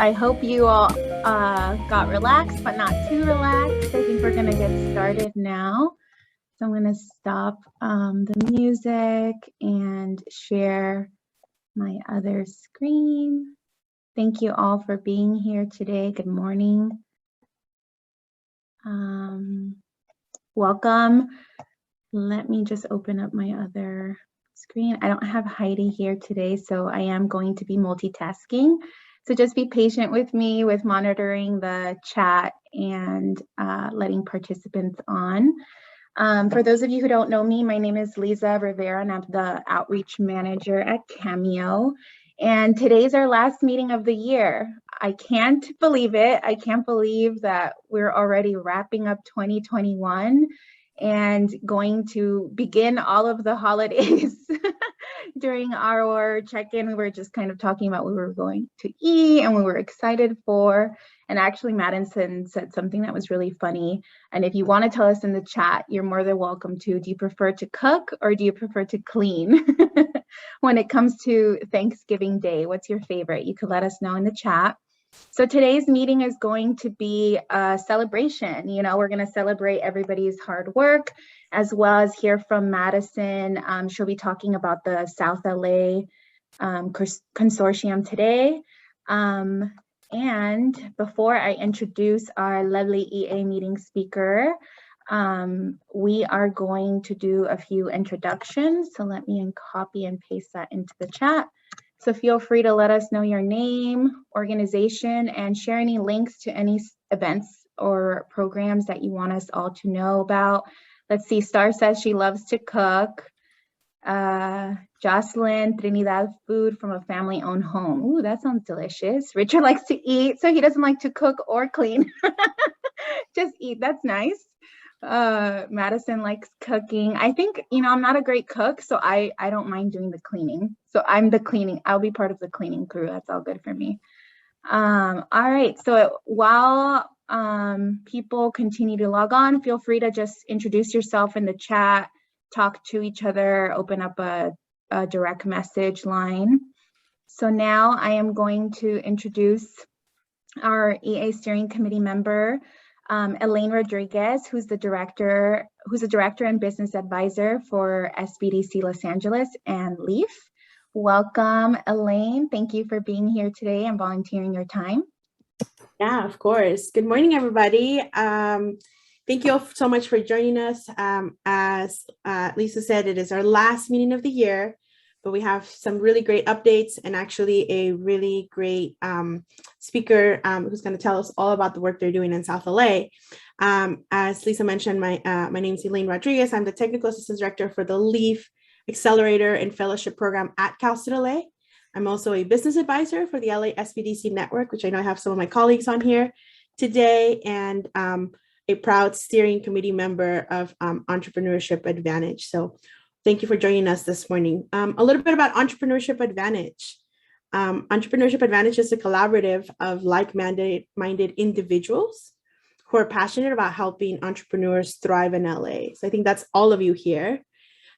I hope you all got relaxed, but not too relaxed. I think we're gonna get started now. So I'm gonna stop the music and share my other screen. Thank you all for being here today. Good morning. Welcome. Let me just open up my other screen. I don't have Heidi here today, so I am going to be multitasking. So just be patient with me with monitoring the chat and letting participants on. For those of you who don't know me, my name is Lisa Rivera and I'm the outreach manager at Cameo. And today's our last meeting of the year. I can't believe it. I can't believe that we're already wrapping up 2021 and going to begin all of the holidays. During our check-in, we were just kind of talking about what we were going to eat and we were excited for. And actually, Madison said something that was really funny. And if you want to tell us in the chat, you're more than welcome to. Do you prefer to cook or do you prefer to clean? When it comes to Thanksgiving Day, what's your favorite? You could let us know in the chat. So today's meeting is going to be a celebration. You know, we're going to celebrate everybody's hard work, as well as hear from Madison. She'll be talking about the South LA Consortium today. And before I introduce our lovely EA meeting speaker, we are going to do a few introductions. So let me copy and paste that into the chat. So feel free to let us know your name, organization, and share any links to any events or programs that you want us all to know about. Let's see, Star says she loves to cook. Jocelyn, Trinidad, food from a family-owned home. Ooh, that sounds delicious. Richard likes to eat, so he doesn't like to cook or clean. Just eat, that's nice. Madison likes cooking. I think, you know, I'm not a great cook, so I don't mind doing the cleaning. So I'm the cleaning, I'll be part of the cleaning crew. That's all good for me. All right, so while people continue to log on, feel free to just introduce yourself in the chat, talk to each other, open up a direct message line. So now I am going to introduce our EA steering committee member, Elaine Rodriguez, who's a director and business advisor for SBDC Los Angeles and LEAF. Welcome, Elaine. Thank you for being here today and volunteering your time. Yeah, of course. Good morning, everybody. Thank you all so much for joining us. As Lisa said, it is our last meeting of the year, but we have some really great updates and actually a really great speaker who's going to tell us all about the work they're doing in South LA. As Lisa mentioned, my name is Elaine Rodriguez. I'm the Technical Assistance Director for the LEAF Accelerator and Fellowship Program at Cal State LA. I'm also a business advisor for the LA SBDC network, which I know I have some of my colleagues on here today, and a proud steering committee member of Entrepreneurship Advantage. So thank you for joining us this morning. A little bit about Entrepreneurship Advantage. Entrepreneurship Advantage is a collaborative of like-minded individuals who are passionate about helping entrepreneurs thrive in LA. So I think that's all of you here.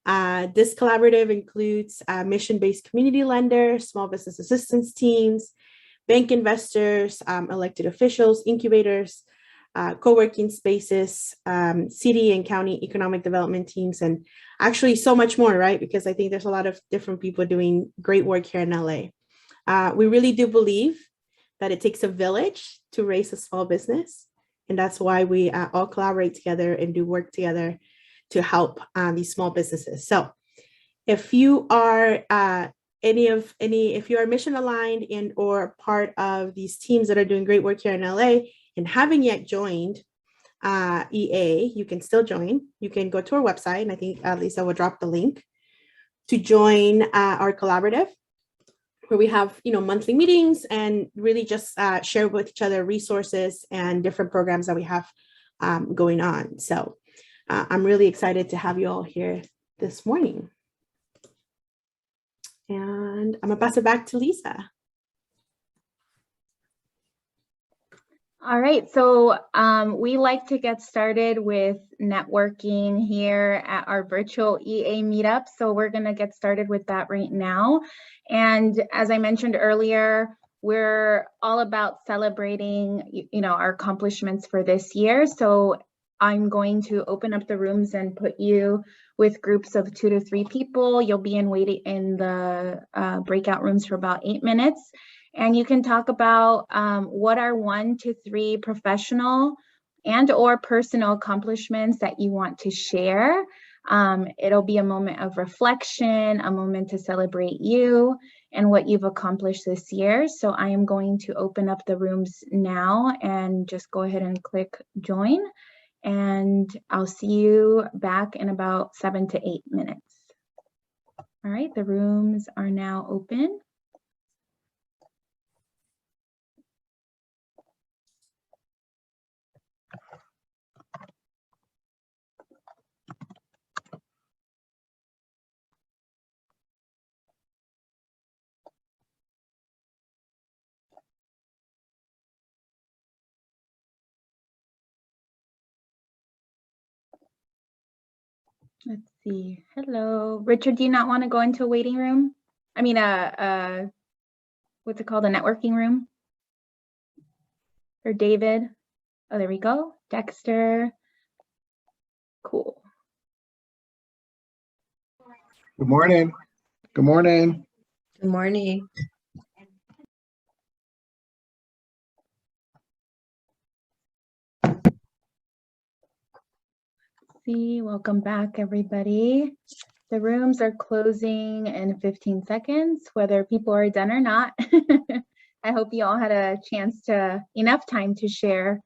This collaborative includes mission-based community lenders, small business assistance teams, bank investors, elected officials, incubators, co-working spaces, city and county economic development teams, and actually so much more, right? Because I think there's a lot of different people doing great work here in LA. We really do believe that it takes a village to raise a small business. And that's why we all collaborate together and do work together to help these small businesses. So if you are if you are mission aligned and or part of these teams that are doing great work here in LA and haven't yet joined EA, you can still join. You can go to our website, and I think Lisa will drop the link to join our collaborative, where we have monthly meetings and really just share with each other resources and different programs that we have going on. So I'm really excited to have you all here this morning. And I'm gonna pass it back to Lisa. All right, so we like to get started with networking here at our virtual EA meetup. So we're gonna get started with that right now. And as I mentioned earlier, we're all about celebrating, our accomplishments for this year. So I'm going to open up the rooms and put you with groups of 2 to 3 people. You'll be in the breakout rooms for about 8 minutes. And you can talk about what are 1 to 3 professional and or personal accomplishments that you want to share. It'll be a moment of reflection, a moment to celebrate you and what you've accomplished this year. So I am going to open up the rooms now and just go ahead and click join. And I'll see you back in about 7 to 8 minutes. All right, the rooms are now open. Let's see. Hello, Richard. Do you not want to go into a waiting room? I mean, what's it called? A networking room? Or David? Oh, there we go. Dexter. Cool. Good morning. Good morning. Good morning. Welcome back, everybody. The rooms are closing in 15 seconds, whether people are done or not. I hope you all had enough time to share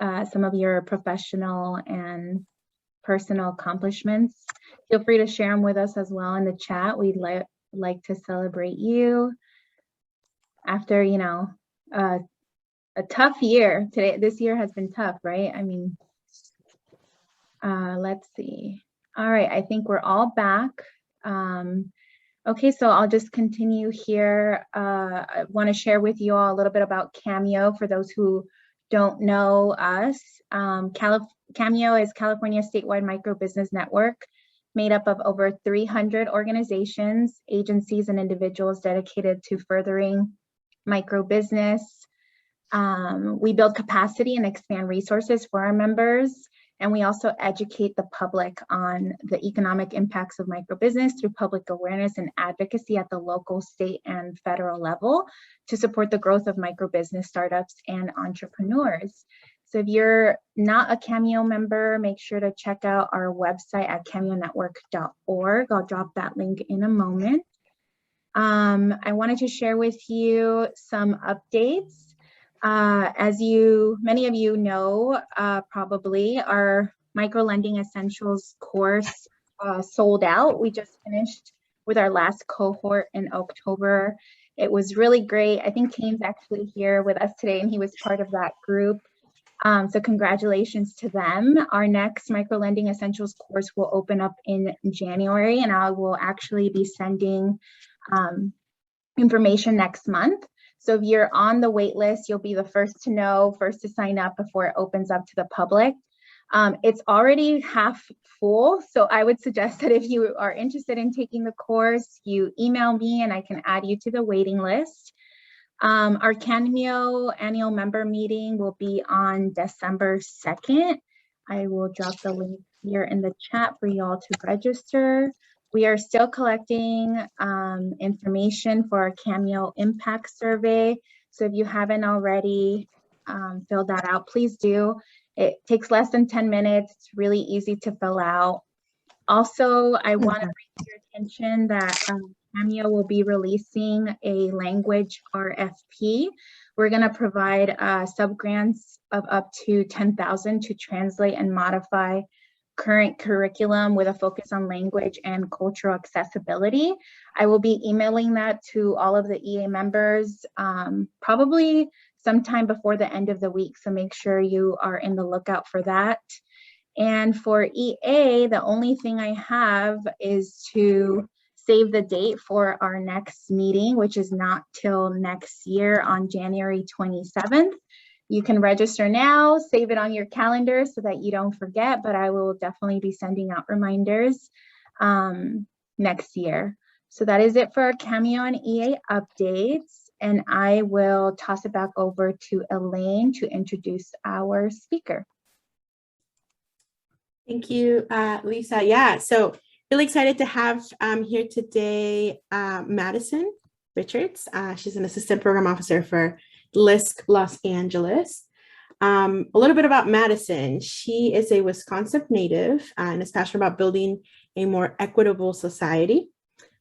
some of your professional and personal accomplishments. Feel free to share them with us as well in the chat. We'd like to celebrate you after, a tough year. This year has been tough, right? I mean, let's see. All right, I think we're all back. Okay, so I'll just continue here. I want to share with you all a little bit about Cameo for those who don't know us. Cameo is California statewide micro business network made up of over 300 organizations, agencies, and individuals dedicated to furthering micro business. We build capacity and expand resources for our members. And we also educate the public on the economic impacts of microbusiness through public awareness and advocacy at the local, state, and federal level to support the growth of microbusiness startups and entrepreneurs. So if you're not a Cameo member, make sure to check out our website at cameonetwork.org. I'll drop that link in a moment. I wanted to share with you some updates. As many of you know, probably our Microlending Essentials course sold out. We just finished with our last cohort in October. It was really great. I think Kane's actually here with us today and he was part of that group. So congratulations to them. Our next Microlending Essentials course will open up in January and I will actually be sending information next month. So if you're on the wait list, you'll be the first to know, first to sign up before it opens up to the public. It's already half full, so I would suggest that if you are interested in taking the course, you email me and I can add you to the waiting list. Our Cameo annual member meeting will be on December 2nd. I will drop the link here in the chat for y'all to register. We are still collecting information for our Cameo impact survey. So if you haven't already filled that out, please do. It takes less than 10 minutes. It's really easy to fill out. Also, I want to bring to your attention that Cameo will be releasing a language RFP. We're going to provide sub-grants of up to $10,000 to translate and modify current curriculum with a focus on language and cultural accessibility. I will be emailing that to all of the EA members probably sometime before the end of the week. So make sure you are in the lookout for that. And for EA, the only thing I have is to save the date for our next meeting, which is not till next year on January 27th. You can register now, save it on your calendar so that you don't forget, but I will definitely be sending out reminders next year. So that is it for our Cameo and EA updates. and I will toss it back over to Elaine to introduce our speaker. Thank you, Lisa. Yeah, so really excited to have here today Madison Richards. She's an assistant program officer for LISC Los Angeles. A little bit about Madison. She is a Wisconsin native and is passionate about building a more equitable society.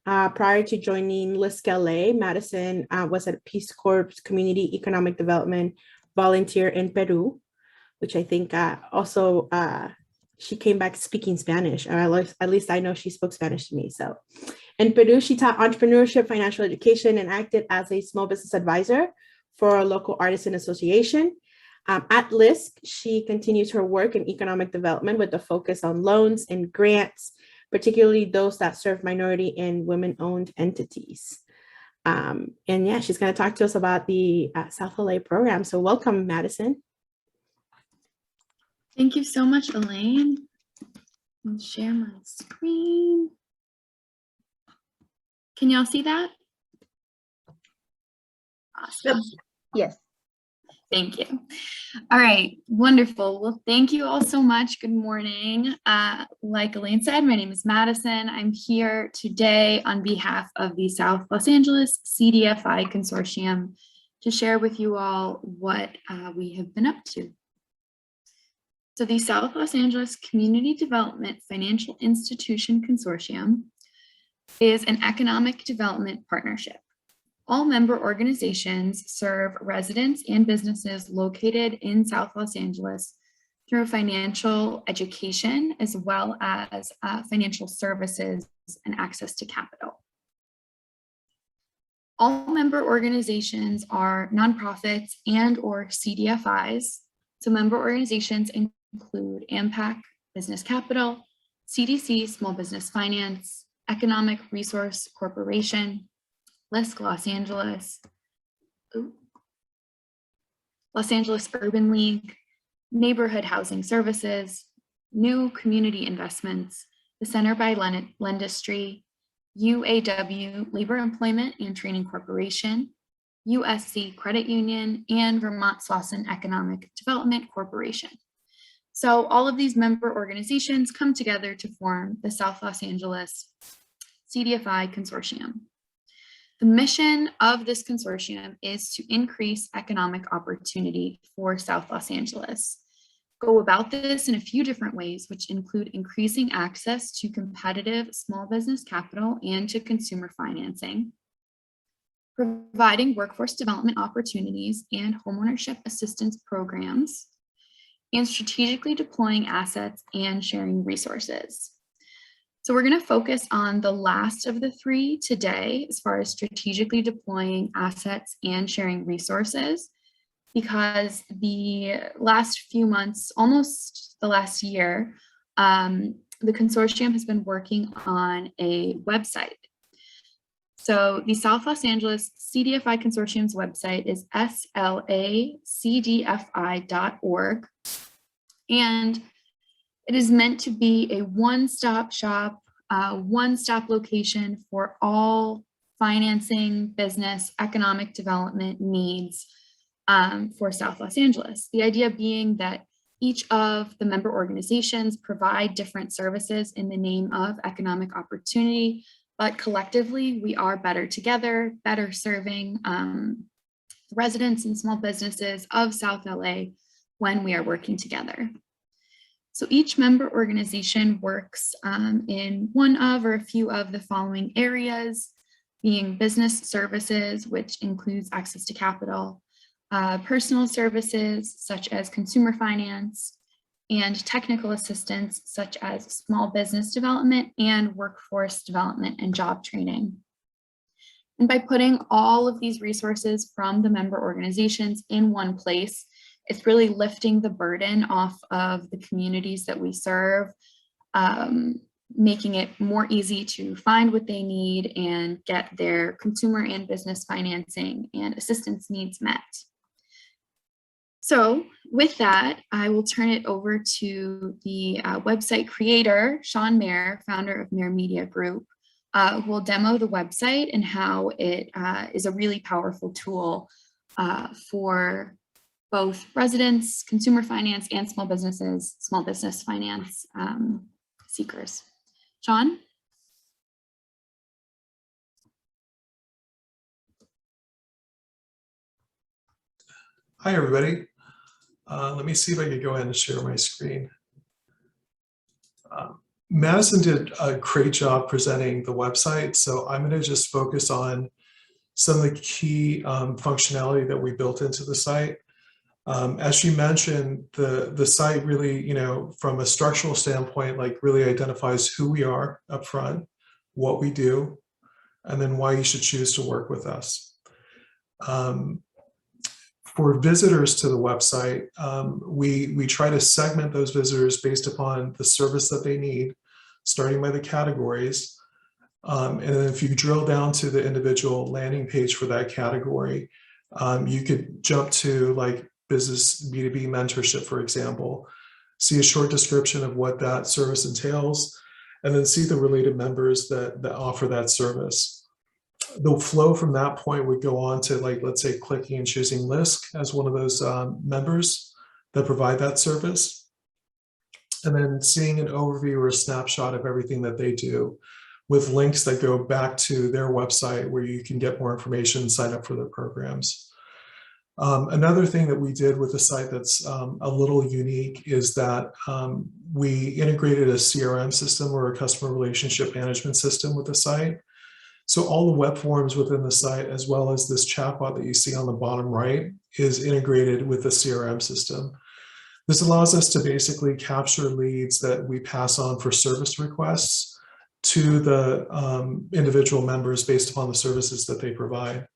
Prior to joining LISC LA, Madison was at Peace Corps Community Economic Development volunteer in Peru, which I think also she came back speaking Spanish, or at least I know she spoke Spanish to me. So in Peru, she taught entrepreneurship, financial education, and acted as a small business advisor for a local artisan association. At LISC, she continues her work in economic development with a focus on loans and grants, particularly those that serve minority and women-owned entities. And yeah, she's going to talk to us about the South LA program. So welcome, Madison. Thank you so much, Elaine. I'll share my screen. Can y'all see that? Awesome. Yes. Thank you. All right, wonderful. Well, thank you all so much. Good morning. Like Elaine said, my name is Madison. I'm here today on behalf of the South Los Angeles CDFI Consortium to share with you all what we have been up to. So the South Los Angeles Community Development Financial Institution Consortium is an economic development partnership. All member organizations serve residents and businesses located in South Los Angeles through financial education, as well as financial services and access to capital. All member organizations are nonprofits and/or CDFIs. So member organizations include AMPAC, Business Capital, CDC, Small Business Finance, Economic Resource Corporation, LISC Los Angeles, Los Angeles Urban League, Neighborhood Housing Services, New Community Investments, the Center by Lendistry, UAW Labor Employment and Training Corporation, USC Credit Union, and Vermont Slauson Economic Development Corporation. So all of these member organizations come together to form the South Los Angeles CDFI Consortium. The mission of this consortium is to increase economic opportunity for South Los Angeles. Go about this in a few different ways, which include increasing access to competitive small business capital and to consumer financing, providing workforce development opportunities and homeownership assistance programs, and strategically deploying assets and sharing resources. So we're going to focus on the last of the three today, as far as strategically deploying assets and sharing resources, because the last few months, almost the last year, the consortium has been working on a website. So the South Los Angeles CDFI Consortium's website is slacdfi.org, and it is meant to be a one-stop shop, one-stop location for all financing, business, economic development needs for South Los Angeles. The idea being that each of the member organizations provide different services in the name of economic opportunity, but collectively we are better together, better serving residents and small businesses of South LA when we are working together. So each member organization works in one of or a few of the following areas, being business services, which includes access to capital, personal services such as consumer finance, and technical assistance such as small business development and workforce development and job training. And by putting all of these resources from the member organizations in one place, it's really lifting the burden off of the communities that we serve, making it more easy to find what they need and get their consumer and business financing and assistance needs met. So with that, I will turn it over to the website creator, Sean Mayer, founder of Mayer Media Group, We'll demo the website and how it is a really powerful tool for both residents, consumer finance, and small businesses, small business finance seekers. Sean? Hi, everybody. Let me see if I can go ahead and share my screen. Madison did a great job presenting the website, so I'm going to just focus on some of the key functionality that we built into the site. As she mentioned, the site really, you know, from a structural standpoint, like really identifies who we are up front, what we do, and then why you should choose to work with us. For visitors to the website, we try to segment those visitors based upon the service that they need, starting by the categories. And then if you drill down to the individual landing page for that category, you could jump to like business B2B mentorship, for example, see a short description of what that service entails, and then see the related members that offer that service. The flow from that point would go on to, like, let's say clicking and choosing LISC as one of those members that provide that service. And then seeing an overview or a snapshot of everything that they do with links that go back to their website where you can get more information and sign up for their programs. Another thing that we did with the site that's a little unique is that we integrated a CRM system or a customer relationship management system with the site. So all the web forms within the site, as well as this chatbot that you see on the bottom right, is integrated with the CRM system. This allows us to basically capture leads that we pass on for service requests to the individual members based upon the services that they provide.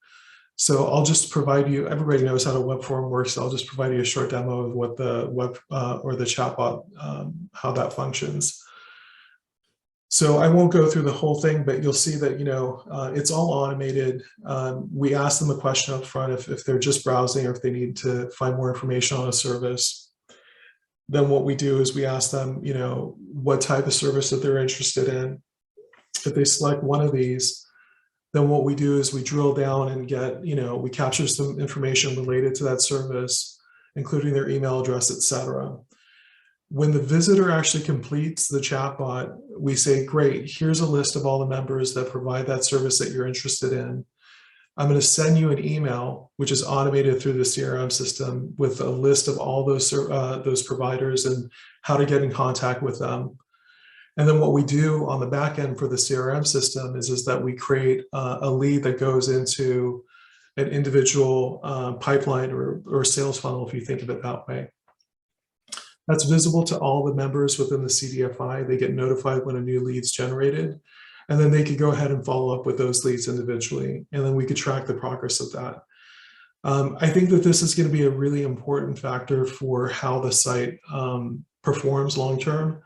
So I'll just provide you, everybody knows how the web form works. So I'll just provide you a short demo of what the web or the chatbot, how that functions. So I won't go through the whole thing, but you'll see that, you know, it's all automated. We ask them a question up front if they're just browsing or if they need to find more information on a service. Then what we do is we ask them, you know, what type of service that they're interested in. If they select one of these, then what we do is we drill down and get, you know, we capture some information related to that service, including their email address, etc. When the visitor actually completes the chatbot, we say, great, here's a list of all the members that provide that service that you're interested in. I'm going to send you an email, which is automated through the CRM system with a list of all those providers and how to get in contact with them. And then what we do on the back end for the CRM system is that we create a lead that goes into an individual pipeline or sales funnel, if you think of it that way. That's visible to all the members within the CDFI. They get notified when a new lead's generated, and then they could go ahead and follow up with those leads individually, and then we could track the progress of that. I think that this is going to be a really important factor for how the site performs long-term,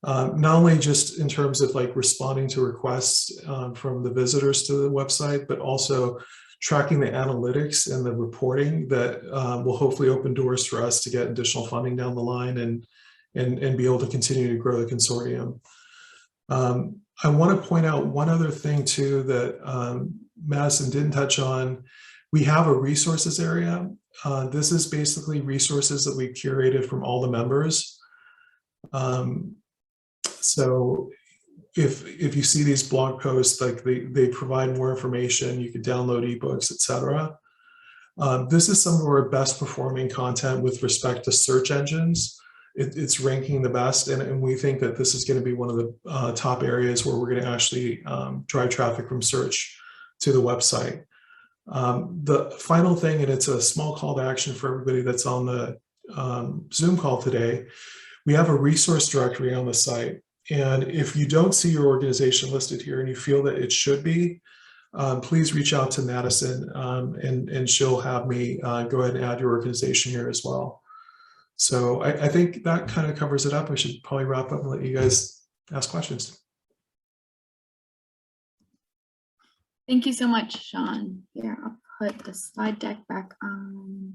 not only just in terms of like responding to requests from the visitors to the website, but also tracking the analytics and the reporting that will hopefully open doors for us to get additional funding down the line and be able to continue to grow the consortium. I want to point out one other thing too that Madison didn't touch on. We have a resources area. This is basically resources that we've curated from all the members. So if you see these blog posts, like they provide more information, you can download ebooks, etc. This is some of our best performing content with respect to search engines. It's ranking the best, and we think that this is going to be one of the top areas where we're going to actually drive traffic from search to the website. The final thing, and it's a small call to action for everybody that's on the Zoom call today, we have a resource directory on the site. And if you don't see your organization listed here and you feel that it should be, please reach out to Madison and she'll have me go ahead and add your organization here as well. So I think that kind of covers it up. I should probably wrap up and let you guys ask questions. Thank you so much, Sean. Here, I'll put the slide deck back on.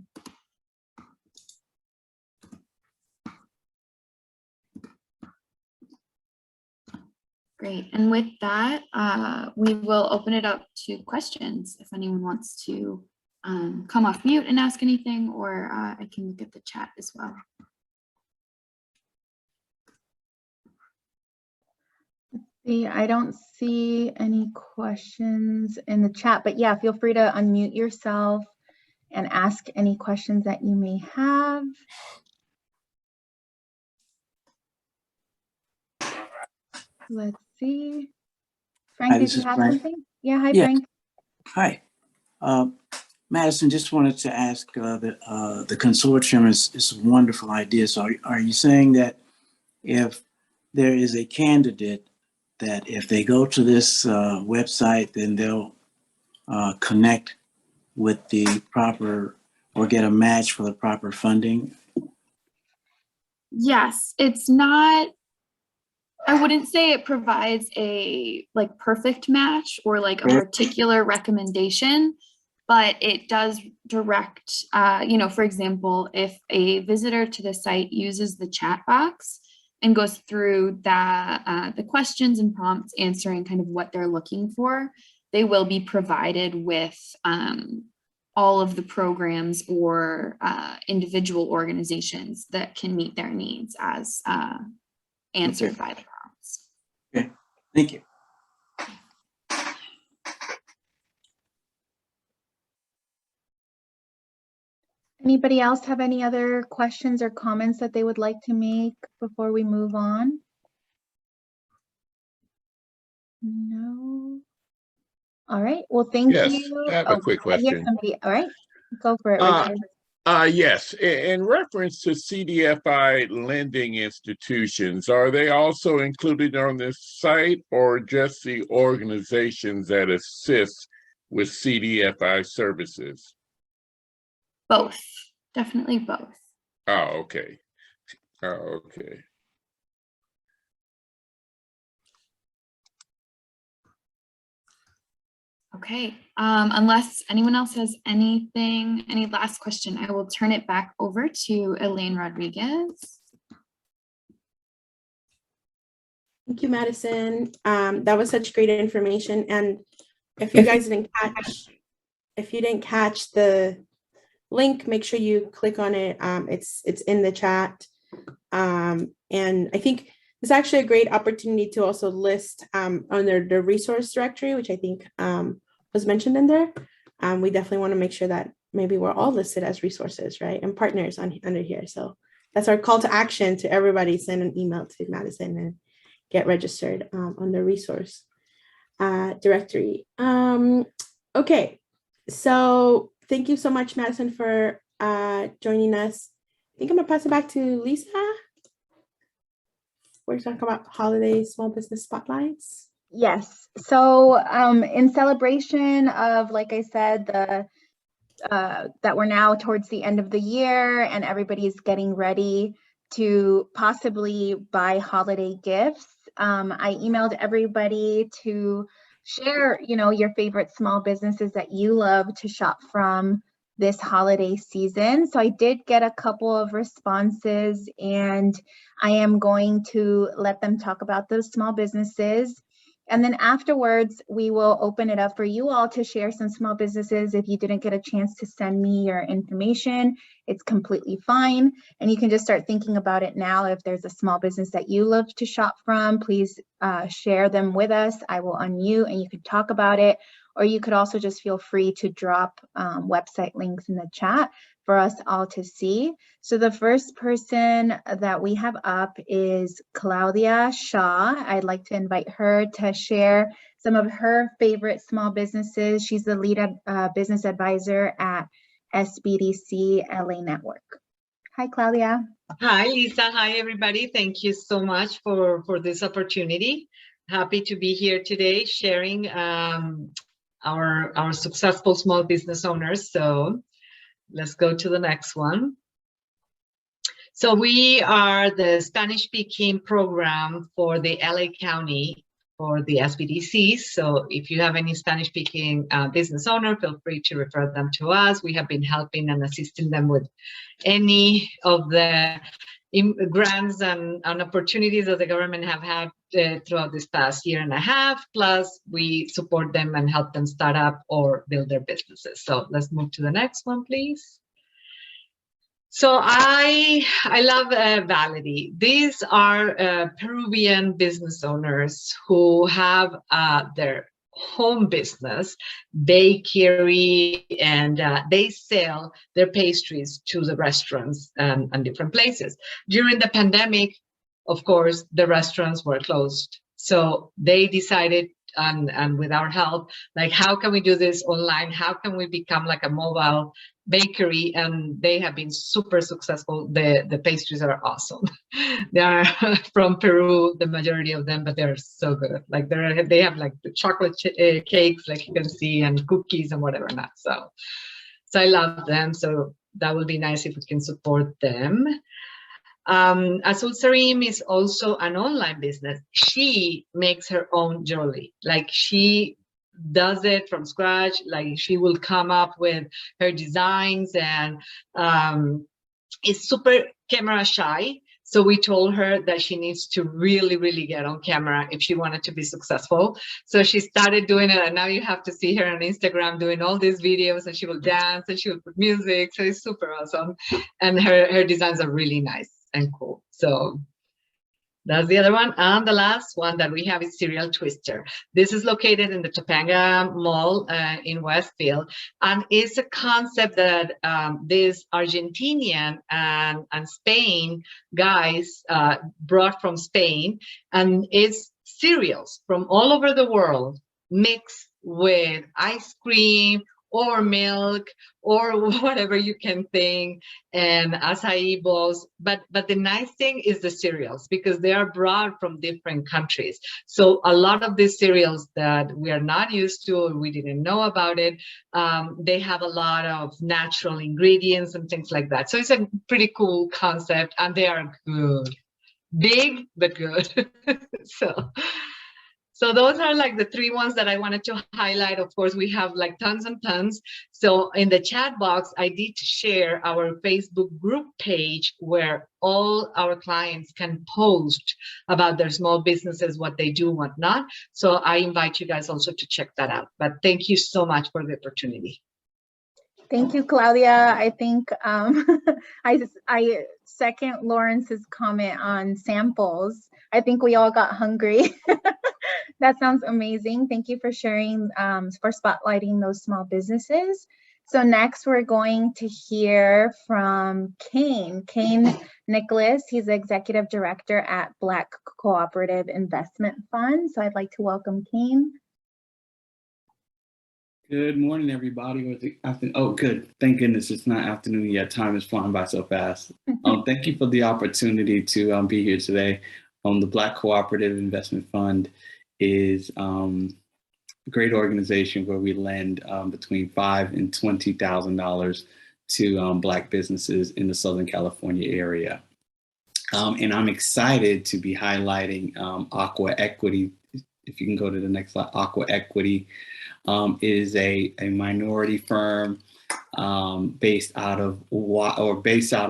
Great. And with that, we will open it up to questions if anyone wants to come off mute and ask anything, or I can look at the chat as well. I don't see any questions in the chat, but yeah, feel free to unmute yourself and ask any questions that you may have. Let's see. Frank, Hi, did this you is have Frank. something? Yeah, hi, Yes. Frank. Hi. Madison, just wanted to ask the consortium is a wonderful idea. So are you saying that if there is a candidate that if they go to this website, then they'll connect with the proper or get a match for the proper funding? Yes, it's not, I wouldn't say it provides a like perfect match or like a particular recommendation, but it does direct, you know, for example, if a visitor to the site uses the chat box and goes through the questions and prompts answering kind of what they're looking for, they will be provided with all of the programs or individual organizations that can meet their needs as answered by the prompts. Okay, thank you. Anybody else have any other questions or comments that they would like to make before we move on? No. All right. Well, thank Yes, you. I have a quick I hear question. somebody. All right. Go for it, Richard. Yes, in reference to CDFI lending institutions, are they also included on this site or just the organizations that assist with CDFI services? Both, definitely both. Oh, okay. Oh, okay. Okay, unless anyone else has anything, any last question, I will turn it back over to Elaine Rodriguez. Thank you, Madison. That was such great information. And if you guys didn't catch the link, make sure you click on it. It's in the chat. And I think it's actually a great opportunity to also list under the resource directory, which I think was mentioned in there. We definitely want to make sure that maybe we're all listed as resources, right? And partners under here. So that's our call to action to everybody. Send an email to Madison and get registered on the resource directory. Okay, so thank you so much, Madison, for joining us. I think I'm gonna pass it back to Lisa. We're talking about holiday small business spotlights. Yes. So in celebration of, like I said, that we're now towards the end of the year and everybody's getting ready to possibly buy holiday gifts, I emailed everybody to share, you know, your favorite small businesses that you love to shop from this holiday season. So I did get a couple of responses, and I am going to let them talk about those small businesses. And then afterwards, we will open it up for you all to share some small businesses. If you didn't get a chance to send me your information, it's completely fine. And you can just start thinking about it now. If there's a small business that you love to shop from, please share them with us. I will unmute and you can talk about it. Or you could also just feel free to drop website links in the chat for us all to see. So the first person that we have up is Claudia Shaw. I'd like to invite her to share some of her favorite small businesses. She's the lead business advisor at SBDC LA Network. Hi, Claudia. Hi, Lisa. Hi, everybody. Thank you so much for this opportunity. Happy to be here today sharing our successful small business owners. So let's go to the next one. So we are the Spanish-speaking program for the LA County for the SBDCs. So if you have any Spanish-speaking business owner, feel free to refer them to us. We have been helping and assisting them with any of the grants and opportunities that the government have had throughout this past year and a half. Plus, we support them and help them start up or build their businesses. So let's move to the next one, please. So I love Validi. These are Peruvian business owners who have their home business, bakery, and they sell their pastries to the restaurants and different places. During the pandemic, of course, the restaurants were closed. So they decided, and with our help, like, how can we do this online? How can we become like a mobile bakery? And they have been super successful. The pastries are awesome. They are from Peru, the majority of them, but they're so good. Like they have like the chocolate cakes, like you can see, and cookies and whatever not. So I love them. So that would be nice if we can support them. Azul Sarim is also an online business. She makes her own jewelry. Like, she does it from scratch. Like, she will come up with her designs, and is super camera shy. So we told her that she needs to really, really get on camera if she wanted to be successful. So she started doing it, and now you have to see her on Instagram doing all these videos, and she will dance and she will put music. So it's super awesome. And her designs are really nice and cool. So that's the other one. And the last one that we have is Serial Twister. This is located in the Topanga Mall in Westfield. And it's a concept that this Argentinian and Spain guys brought from Spain. And it's cereals from all over the world mixed with ice cream or milk or whatever you can think, and acai bowls. But the nice thing is the cereals, because they are brought from different countries. So a lot of these cereals that we are not used to, or we didn't know about it, they have a lot of natural ingredients and things like that. So it's a pretty cool concept, and they are good. Big, but good. So those are like the three ones that I wanted to highlight. Of course, we have like tons and tons. So in the chat box, I did share our Facebook group page where all our clients can post about their small businesses, what they do, what not. So I invite you guys also to check that out. But thank you so much for the opportunity. Thank you, Claudia. I think I second Lawrence's comment on samples. I think we all got hungry. That sounds amazing. Thank you for sharing, for spotlighting those small businesses. So next we're going to hear from Kane Nicholas. He's the Executive Director at Black Cooperative Investment Fund. So I'd like to welcome Kane. Good morning, everybody. Or the afternoon. Oh, good. Thank goodness it's not afternoon yet. Time is flying by so fast. Thank you for the opportunity to be here today. The Black Cooperative Investment Fund is a great organization where we lend between $5,000 and $20,000 to Black businesses in the Southern California area. And I'm excited to be highlighting Aqua Equity. If you can go to the next slide. Aqua Equity is a minority firm based out of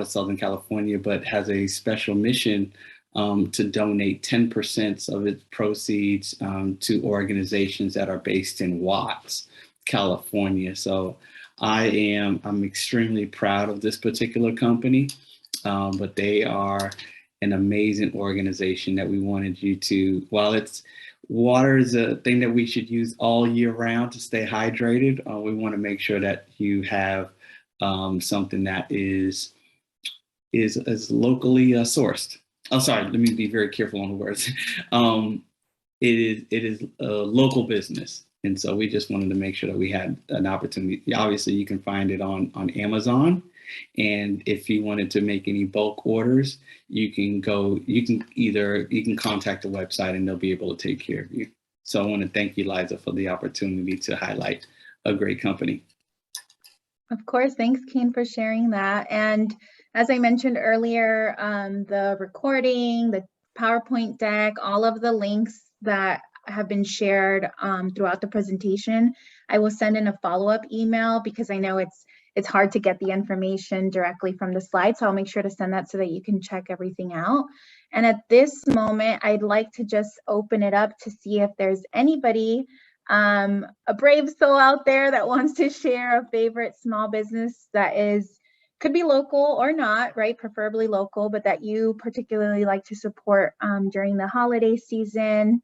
Southern California, but has a special mission to donate 10% of its proceeds to organizations that are based in Watts, California. So I'm extremely proud of this particular company, but they are an amazing organization that we wanted you to, while water is a thing that we should use all year round to stay hydrated, we want to make sure that you have something that is locally sourced. Oh, sorry, let me be very careful on the words. It is a local business. And so we just wanted to make sure that we had an opportunity. Obviously, you can find it on Amazon. And if you wanted to make any bulk orders, you can contact the website and they'll be able to take care of you. So I want to thank you, Liza, for the opportunity to highlight a great company. Of course, thanks, Kane, for sharing that. And as I mentioned earlier, the recording, the PowerPoint deck, all of the links that have been shared throughout the presentation, I will send in a follow-up email because I know it's it's hard to get the information directly from the slide. So I'll make sure to send that so that you can check everything out. And at this moment, I'd like to just open it up to see if there's anybody, a brave soul out there that wants to share a favorite small business that could be local or not, right? Preferably local, but that you particularly like to support during the holiday season.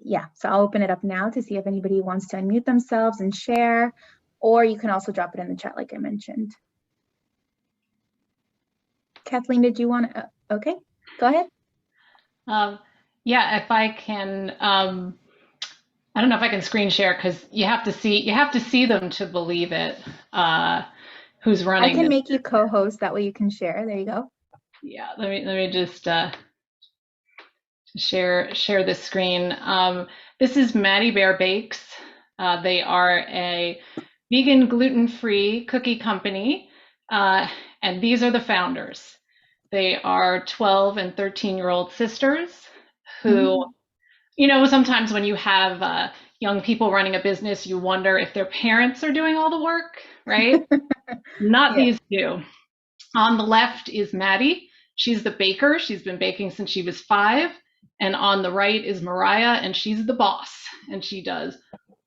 Yeah, so I'll open it up now to see if anybody wants to unmute themselves and share, or you can also drop it in the chat like I mentioned. Kathleen, did you want to? Okay, go ahead. Yeah, if I can, I don't know if I can screen share because you have to see them to believe it. Who's running? I can make you co-host, that way you can share. There you go. Yeah, let me just share this screen. This is Maddie Bear Bakes. They are a vegan, gluten-free cookie company, and these are the founders. They are 12 and 13-year-old sisters who, you know, sometimes when you have young people running a business, you wonder if their parents are doing all the work, right? Not these two. On the left is Maddie. She's the baker. She's been baking since she was 5. And on the right is Mariah, and she's the boss. And she does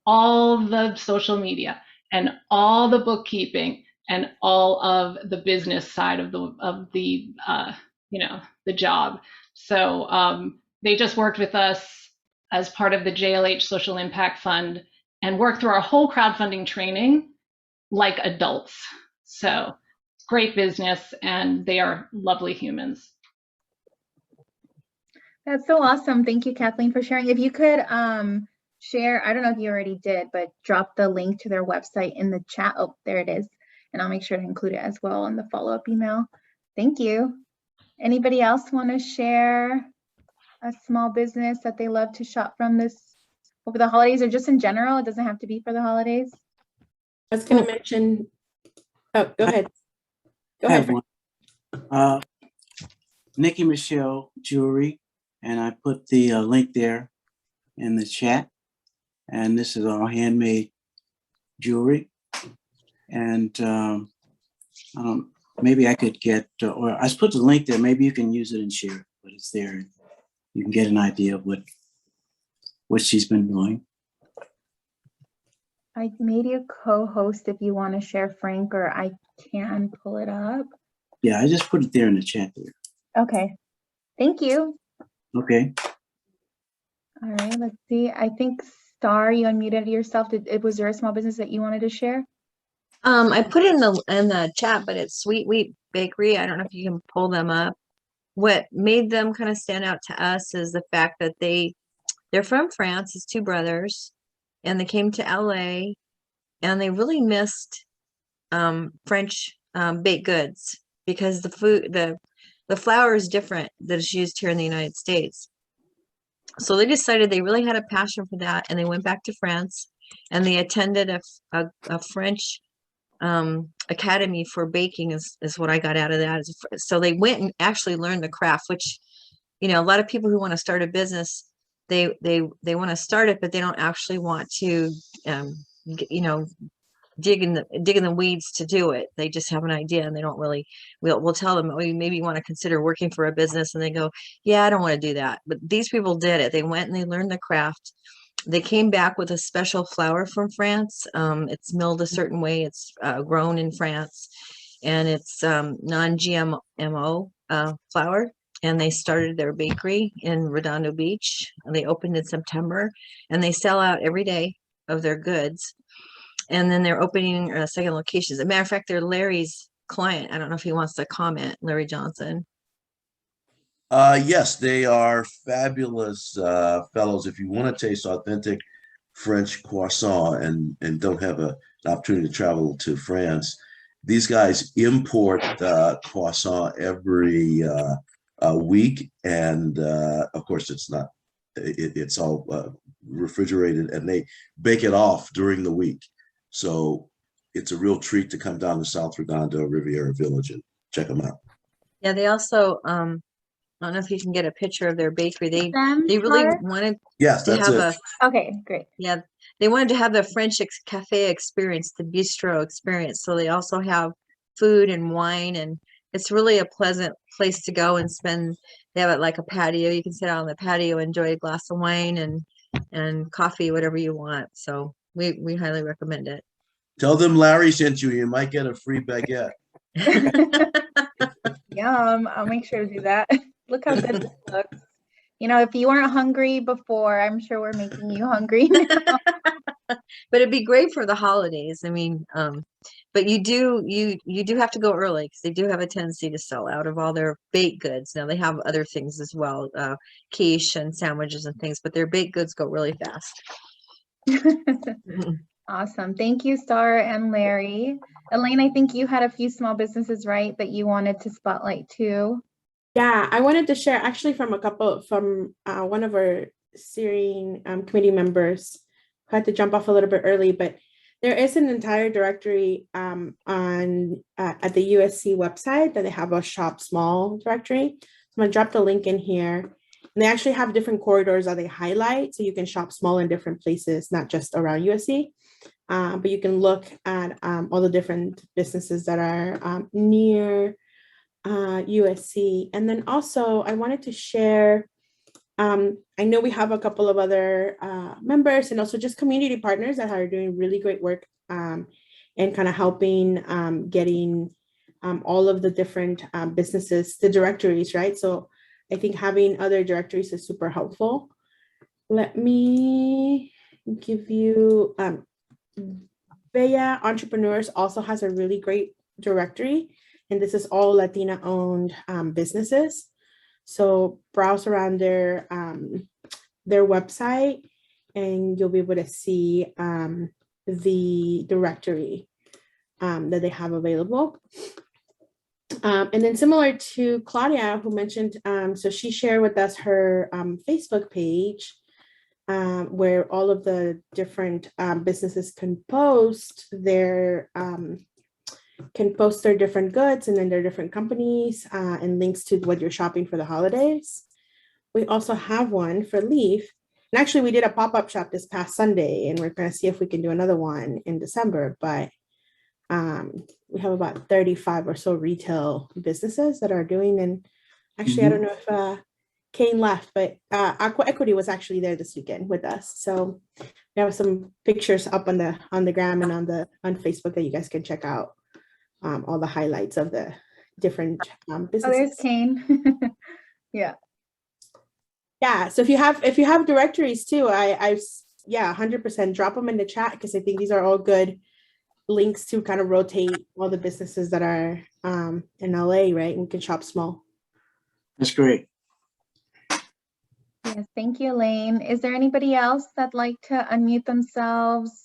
all the social media and all the bookkeeping and all of the business side of the you know, the job. So they just worked with us as part of the JLH Social Impact Fund and worked through our whole crowdfunding training like adults. So great business, and they are lovely humans. That's so awesome. Thank you, Kathleen, for sharing. If you could share, I don't know if you already did, but drop the link to their website in the chat. Oh, there it is. And I'll make sure to include it as well in the follow-up email. Thank you. Anybody else want to share a small business that they love to shop from this over the holidays, or just in general? It doesn't have to be for the holidays. I was going to mention, oh, go ahead. Go I have ahead. one. Nikki Michelle Jewelry, and I put the link there in the chat. And this is all handmade jewelry. And maybe I could get, or I put the link there. Maybe you can use it and share it, but it's there. You can get an idea of what she's been doing. I made you co-host if you want to share, Frank, or I can pull it up. Yeah, I just put it there in the chat there. Okay, thank you. Okay. All right, let's see. I think Star, you unmuted yourself. Was there a small business that you wanted to share? I put it in the chat, but it's Sweet Wheat Bakery. I don't know if you can pull them up. What made them kind of stand out to us is the fact that they're from France. It's 2 brothers, and they came to LA, and they really missed French baked goods because the flour is different that is used here in the United States. So they decided they really had a passion for that, and they went back to France, and they attended a French academy for baking is what I got out of that. So they went and actually learned the craft, which, you know, a lot of people who want to start a business, they want to start it, but they don't actually want to, you know, dig in the weeds to do it. They just have an idea, and they don't really, we'll tell them, oh, you maybe want to consider working for a business, and they go, yeah, I don't want to do that. But these people did it. They went and they learned the craft. They came back with a special flour from France. It's milled a certain way. It's grown in France, and it's non-GMO flour. And they started their bakery in Redondo Beach. And they opened in September, and they sell out every day of their goods. And then they're opening a second location. As a matter of fact, they're Larry's client. I don't know if he wants to comment, Larry Johnson. Yes, they are fabulous fellows. If you want to taste authentic French croissant and don't have an opportunity to travel to France, these guys import croissant every week, and of course it's all refrigerated, and they bake it off during the week. So it's a real treat to come down to South Redondo, Riviera Village, and check them out. Yeah, they also I don't know if you can get a picture of their bakery. They really wanted Yes, to that's have it. Okay, great. Yeah, they wanted to have the French cafe experience, the bistro experience. So they also have food and wine, and it's really a pleasant place to go and spend. They have it like a patio. You can sit out on the patio, enjoy a glass of wine and coffee, whatever you want. So we highly recommend it. Tell them Larry sent you. You might get a free baguette. Yum. I'll make sure to do that. Look how good this looks. You know, if you weren't hungry before, I'm sure we're making you hungry now. But it'd be great for the holidays. I mean, but you do have to go early because they do have a tendency to sell out of all their baked goods. Now they have other things as well, quiche and sandwiches and things, but their baked goods go really fast. Awesome. Thank you, Star and Larry. Elaine, I think you had a few small businesses, right, that you wanted to spotlight too? Yeah, I wanted to share actually from one of our steering committee members who had to jump off a little bit early, but there is an entire directory at the USC website that they have a shop small directory. So I'm gonna drop the link in here. And they actually have different corridors that they highlight, so you can shop small in different places, not just around USC. But you can look at all the different businesses that are near USC. And then also I wanted to share, I know we have a couple of other members and also just community partners that are doing really great work and kind of helping getting all of the different businesses, the directories, right? So I think having other directories is super helpful. Let me give you, Bella Entrepreneurs also has a really great directory, and this is all Latina owned businesses. So browse around their website and you'll be able to see the directory that they have available. And then similar to Claudia, who mentioned, so she shared with us her Facebook page where all of the different businesses can post their different goods and then their different companies and links to what you're shopping for the holidays. We also have one for Leaf. And actually we did a pop-up shop this past Sunday, and we're going to see if we can do another one in December, but we have about 35 or so retail businesses that are doing, and actually, I don't know if Kane left, but Aqua Equity was actually there this weekend with us. So we have some pictures up on the gram and on Facebook that you guys can check out. All the highlights of the different businesses. Oh, there's Kane. Yeah. Yeah. So if you have directories too, I 100% drop them in the chat, because I think these are all good links to kind of rotate all the businesses that are in LA, right? And we can shop small. That's great. Yes, thank you, Elaine. Is there anybody else that'd like to unmute themselves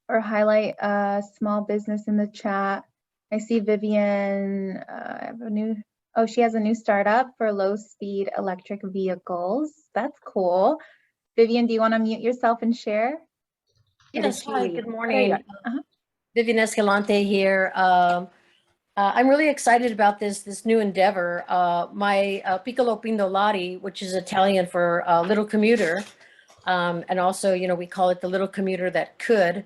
or highlight a small business in the chat? I see Vivian, she has a new startup for low-speed electric vehicles. That's cool. Vivian, do you want to mute yourself and share? Yes, hi, good morning. Vivian Escalante here. I'm really excited about this new endeavor. My Piccolo Pindolati, which is Italian for little commuter, and also, we call it the little commuter that could,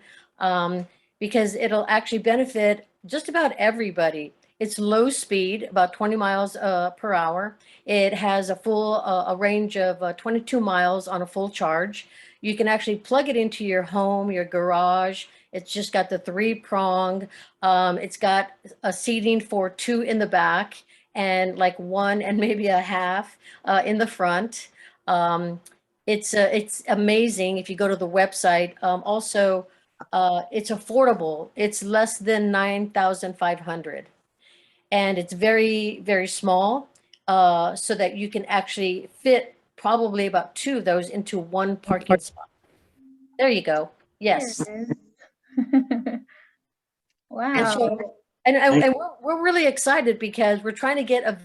because it'll actually benefit just about everybody. It's low speed, about 20 miles per hour. It has a range of 22 miles on a full charge. You can actually plug it into your home, your garage. It's just got the 3-prong. It's got a seating for 2 in the back and like 1 and maybe a half in the front. It's amazing if you go to the website. Also, it's affordable. It's less than $9,500. And it's very, very small, so that you can actually fit probably about 2 of those into 1 parking spot. There you go. Yes. Wow. And we're really excited because we're trying to get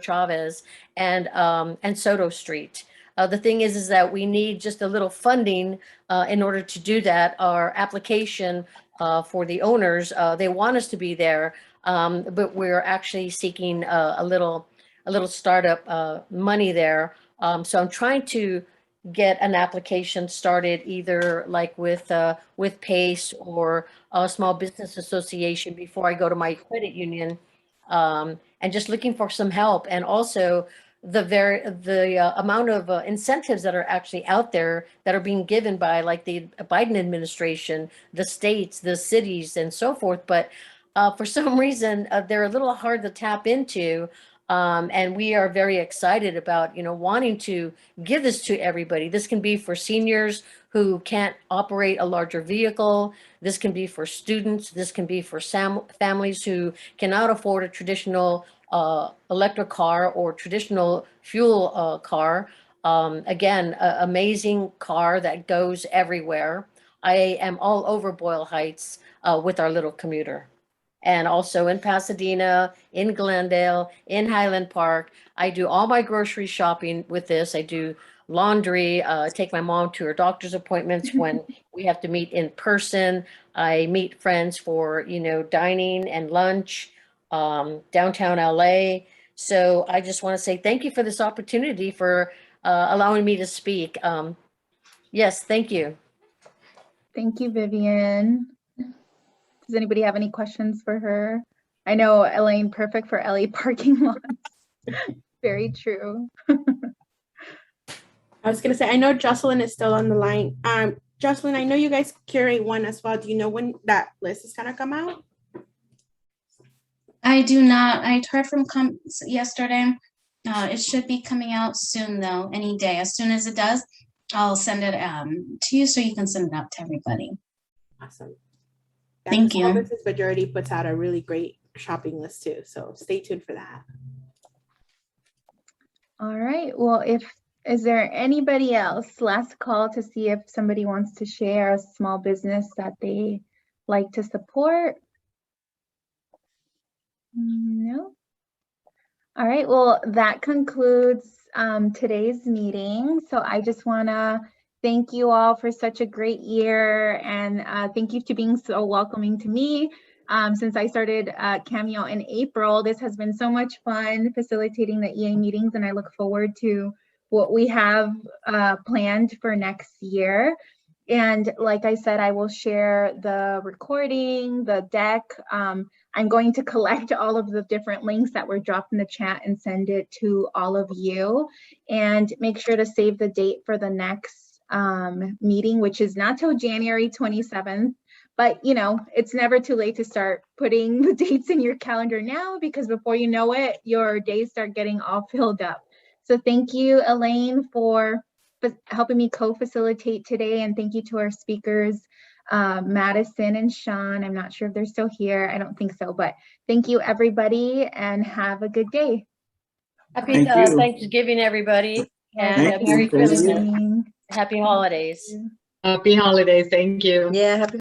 Chavez and Soto Street. The thing is that we need just a little funding in order to do that. Our application for the owners, they want us to be there, but we're actually seeking a little startup money there. So I'm trying to get an application started, either like with PACE or a small business association before I go to my credit union, and just looking for some help. And also the amount of incentives that are actually out there that are being given by like the Biden administration, the states, the cities, and so forth. But for some reason, they're a little hard to tap into. And we are very excited about, wanting to give this to everybody. This can be for seniors who can't operate a larger vehicle. This can be for students. This can be for families who cannot afford a traditional electric car or traditional fuel car. Again, amazing car that goes everywhere. I am all over Boyle Heights with our little commuter. And also in Pasadena, in Glendale, in Highland Park. I do all my grocery shopping with this. I do laundry, take my mom to her doctor's appointments when we have to meet in person. I meet friends for, dining and lunch, downtown LA. So I just want to say thank you for this opportunity, for allowing me to speak. Yes, thank you. Thank you, Vivian. Does anybody have any questions for her? I know, Elaine, perfect for LA parking lots. Very true. I was going to say, I know Jocelyn is still on the line. Jocelyn, I know you guys curate one as well. Do you know when that list is going to come out? I do not. I heard from yesterday. It should be coming out soon, though, any day. As soon as it does, I'll send it to you so you can send it out to everybody. Awesome. Thank you. Small Business Majority puts out a really great shopping list too, so stay tuned for that. All right. Well, is there anybody else? Last call to see if somebody wants to share a small business that they like to support. No. All right. Well, that concludes today's meeting. So I just want to thank you all for such a great year, and thank you to being so welcoming to me. Since I started Cameo in April, this has been so much fun facilitating the EA meetings, and I look forward to what we have planned for next year. And like I said, I will share the recording, the deck. I'm going to collect all of the different links that were dropped in the chat and send it to all of you. And make sure to save the date for the next meeting, which is not till January 27th. But it's never too late to start putting the dates in your calendar now, because before you know it, your days start getting all filled up. So thank you, Elaine, for helping me co-facilitate today. And thank you to our speakers, Madison and Sean. I'm not sure if they're still here. I don't think so, but thank you, everybody, and have a good day. Happy Thanksgiving, everybody. And Merry Christmas. Happy holidays. Happy holidays. Thank you. Yeah, happy